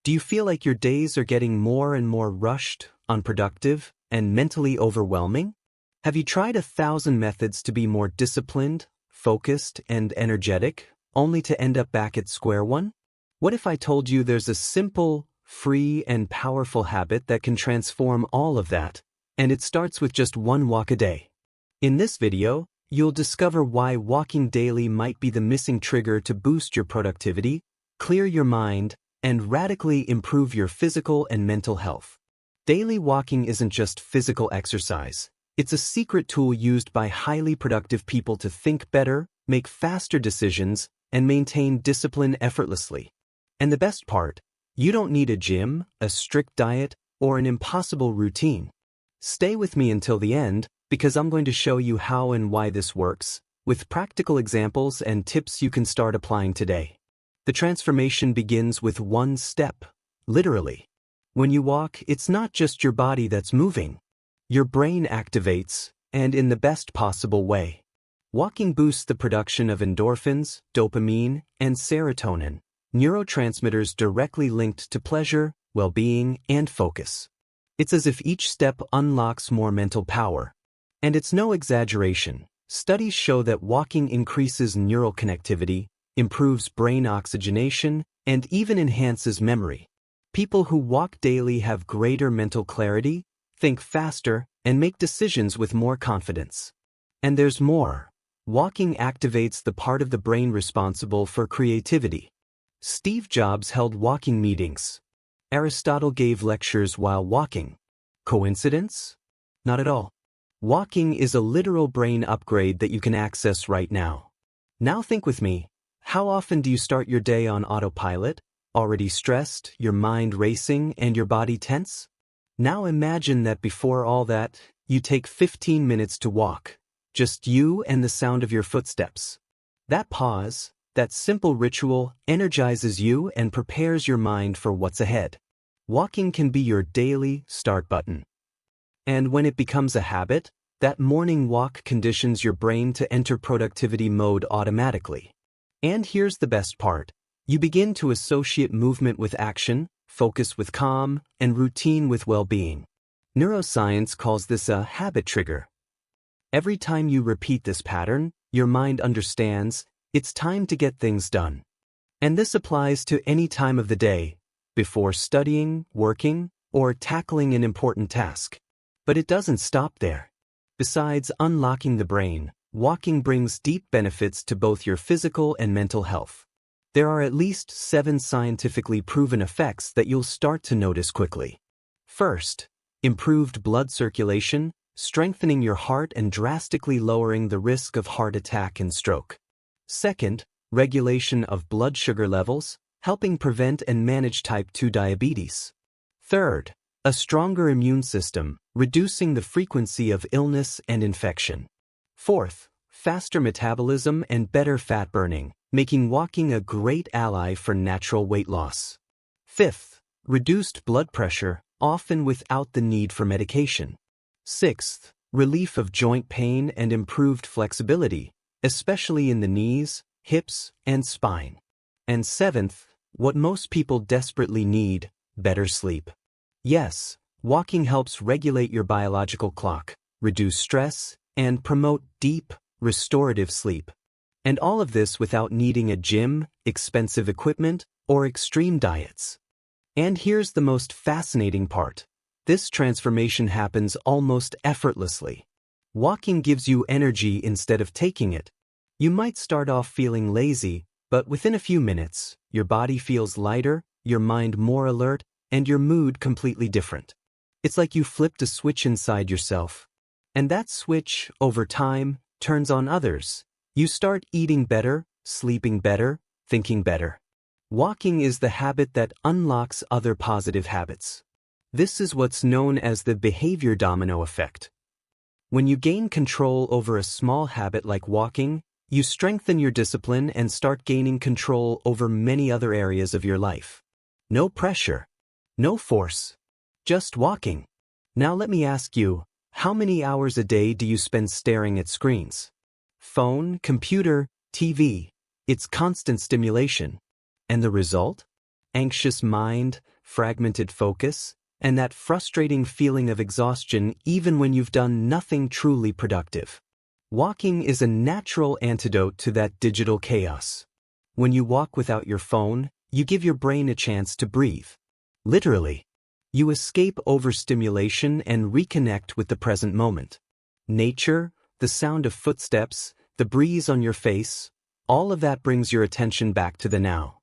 Do you feel like your days are getting more and more rushed, unproductive, and mentally overwhelming? Have you tried 1,000 methods to be more disciplined, focused, and energetic, only to end up back at square one? What if I told you there's a simple, free, and powerful habit that can transform all of that, and it starts with just one walk a day? In this video, you'll discover why walking daily might be the missing trigger to boost your productivity, clear your mind, and radically improve your physical and mental health. Daily walking isn't just physical exercise. It's a secret tool used by highly productive people to think better, make faster decisions, and maintain discipline effortlessly. And the best part, you don't need a gym, a strict diet, or an impossible routine. Stay with me until the end, because I'm going to show you how and why this works, with practical examples and tips you can start applying today. The transformation begins with one step, literally. When you walk, it's not just your body that's moving. Your brain activates, and in the best possible way. Walking boosts the production of endorphins, dopamine, and serotonin, neurotransmitters directly linked to pleasure, well-being, and focus. It's as if each step unlocks more mental power. And it's no exaggeration. Studies show that walking increases neural connectivity, improves brain oxygenation, and even enhances memory. People who walk daily have greater mental clarity, think faster, and make decisions with more confidence. And there's more. Walking activates the part of the brain responsible for creativity. Steve Jobs held walking meetings. Aristotle gave lectures while walking. Coincidence? Not at all. Walking is a literal brain upgrade that you can access right now. Now think with me. How often do you start your day on autopilot, already stressed, your mind racing, and your body tense? Now imagine that before all that, you take 15 minutes to walk, just you and the sound of your footsteps. That pause, that simple ritual, energizes you and prepares your mind for what's ahead. Walking can be your daily start button. And when it becomes a habit, that morning walk conditions your brain to enter productivity mode automatically. And here's the best part. You begin to associate movement with action, focus with calm, and routine with well-being. Neuroscience calls this a habit trigger. Every time you repeat this pattern, your mind understands it's time to get things done. And this applies to any time of the day, before studying, working, or tackling an important task. But it doesn't stop there. Besides unlocking the brain, walking brings deep benefits to both your physical and mental health. There are at least 7 scientifically proven effects that you'll start to notice quickly. First, improved blood circulation, strengthening your heart and drastically lowering the risk of heart attack and stroke. Second, regulation of blood sugar levels, helping prevent and manage type 2 diabetes. Third, a stronger immune system, reducing the frequency of illness and infection. Fourth, faster metabolism and better fat burning, making walking a great ally for natural weight loss. Fifth, reduced blood pressure, often without the need for medication. Sixth, relief of joint pain and improved flexibility, especially in the knees, hips, and spine. And seventh, what most people desperately need, better sleep. Yes, walking helps regulate your biological clock, reduce stress, and promote deep, restorative sleep. And all of this without needing a gym, expensive equipment, or extreme diets. And here's the most fascinating part. This transformation happens almost effortlessly. Walking gives you energy instead of taking it. You might start off feeling lazy, but within a few minutes, your body feels lighter, your mind more alert, and your mood completely different. It's like you flipped a switch inside yourself. And that switch, over time, turns on others. You start eating better, sleeping better, thinking better. Walking is the habit that unlocks other positive habits. This is what's known as the behavior domino effect. When you gain control over a small habit like walking, you strengthen your discipline and start gaining control over many other areas of your life. No pressure, no force, just walking. Now let me ask you, how many hours a day do you spend staring at screens? Phone, computer, TV. It's constant stimulation. And the result? Anxious mind, fragmented focus, and that frustrating feeling of exhaustion even when you've done nothing truly productive. Walking is a natural antidote to that digital chaos. When you walk without your phone, you give your brain a chance to breathe. Literally. You escape overstimulation and reconnect with the present moment. Nature, the sound of footsteps, the breeze on your face, all of that brings your attention back to the now.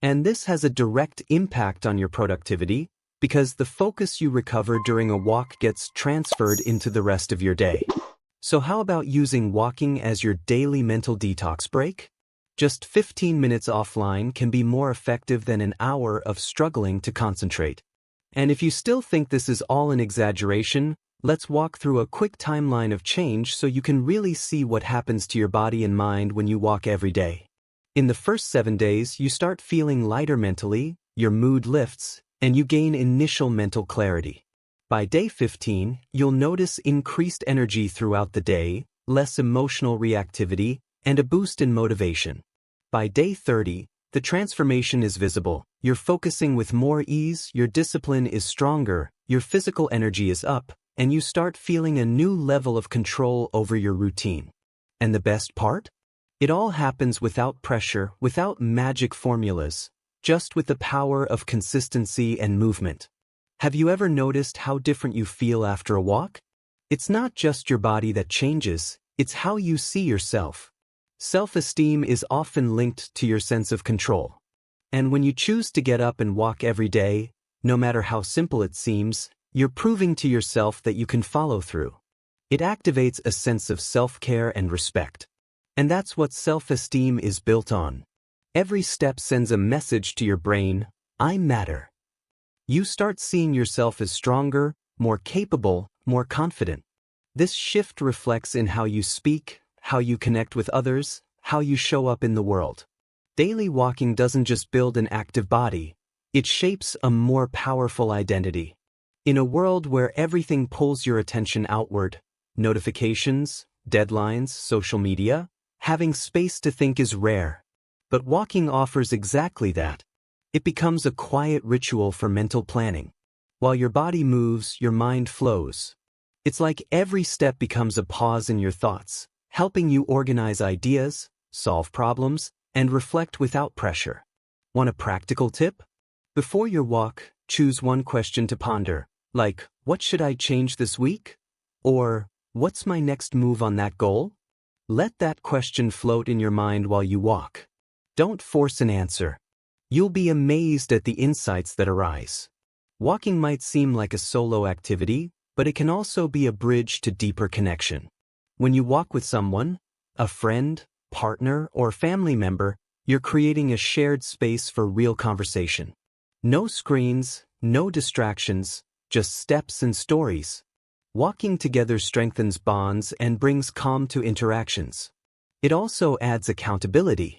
And this has a direct impact on your productivity because the focus you recover during a walk gets transferred into the rest of your day. So how about using walking as your daily mental detox break? Just 15 minutes offline can be more effective than an hour of struggling to concentrate. And if you still think this is all an exaggeration, let's walk through a quick timeline of change so you can really see what happens to your body and mind when you walk every day. In the first 7 days, you start feeling lighter mentally, your mood lifts, and you gain initial mental clarity. By day 15, you'll notice increased energy throughout the day, less emotional reactivity, and a boost in motivation. By day 30, the transformation is visible. You're focusing with more ease, your discipline is stronger, your physical energy is up, and you start feeling a new level of control over your routine. And the best part? It all happens without pressure, without magic formulas, just with the power of consistency and movement. Have you ever noticed how different you feel after a walk? It's not just your body that changes, it's how you see yourself. Self-esteem is often linked to your sense of control. And when you choose to get up and walk every day, no matter how simple it seems, you're proving to yourself that you can follow through. It activates a sense of self-care and respect. And that's what self-esteem is built on. Every step sends a message to your brain, I matter. You start seeing yourself as stronger, more capable, more confident. This shift reflects in how you speak, how you connect with others, how you show up in the world. Daily walking doesn't just build an active body, it shapes a more powerful identity. In a world where everything pulls your attention outward, notifications, deadlines, social media, having space to think is rare. But walking offers exactly that. It becomes a quiet ritual for mental planning. While your body moves, your mind flows. It's like every step becomes a pause in your thoughts, helping you organize ideas, solve problems, and reflect without pressure. Want a practical tip? Before your walk, choose one question to ponder, like, what should I change this week? Or, what's my next move on that goal? Let that question float in your mind while you walk. Don't force an answer. You'll be amazed at the insights that arise. Walking might seem like a solo activity, but it can also be a bridge to deeper connection. When you walk with someone, a friend, partner, or family member, you're creating a shared space for real conversation. No screens, no distractions, just steps and stories. Walking together strengthens bonds and brings calm to interactions. It also adds accountability.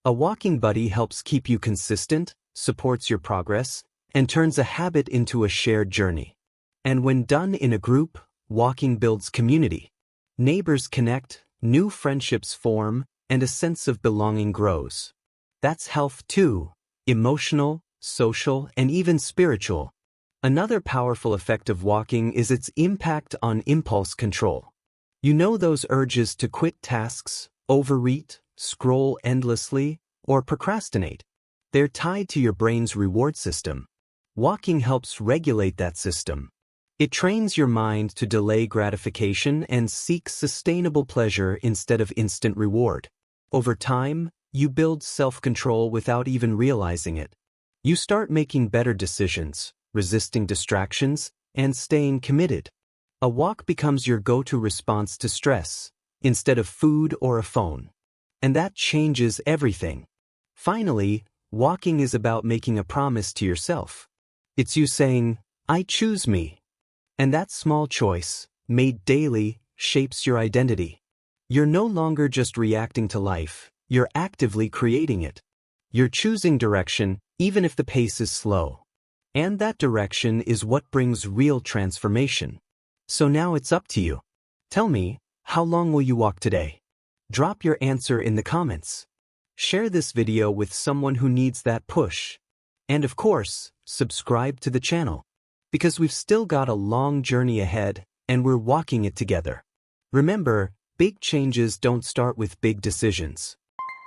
A walking buddy helps keep you consistent, supports your progress, and turns a habit into a shared journey. And when done in a group, walking builds community. Neighbors connect, new friendships form, and a sense of belonging grows. That's health too, emotional, social, and even spiritual. Another powerful effect of walking is its impact on impulse control. You know those urges to quit tasks, overeat, scroll endlessly, or procrastinate. They're tied to your brain's reward system. Walking helps regulate that system. It trains your mind to delay gratification and seek sustainable pleasure instead of instant reward. Over time, you build self-control without even realizing it. You start making better decisions, resisting distractions, and staying committed. A walk becomes your go-to response to stress, instead of food or a phone. And that changes everything. Finally, walking is about making a promise to yourself. It's you saying, I choose me. And that small choice, made daily, shapes your identity. You're no longer just reacting to life, you're actively creating it. You're choosing direction, even if the pace is slow. And that direction is what brings real transformation. So now it's up to you. Tell me, how long will you walk today? Drop your answer in the comments. Share this video with someone who needs that push. And of course, subscribe to the channel, because we've still got a long journey ahead and we're walking it together. Remember, big changes don't start with big decisions.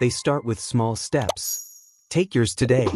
They start with small steps. Take yours today.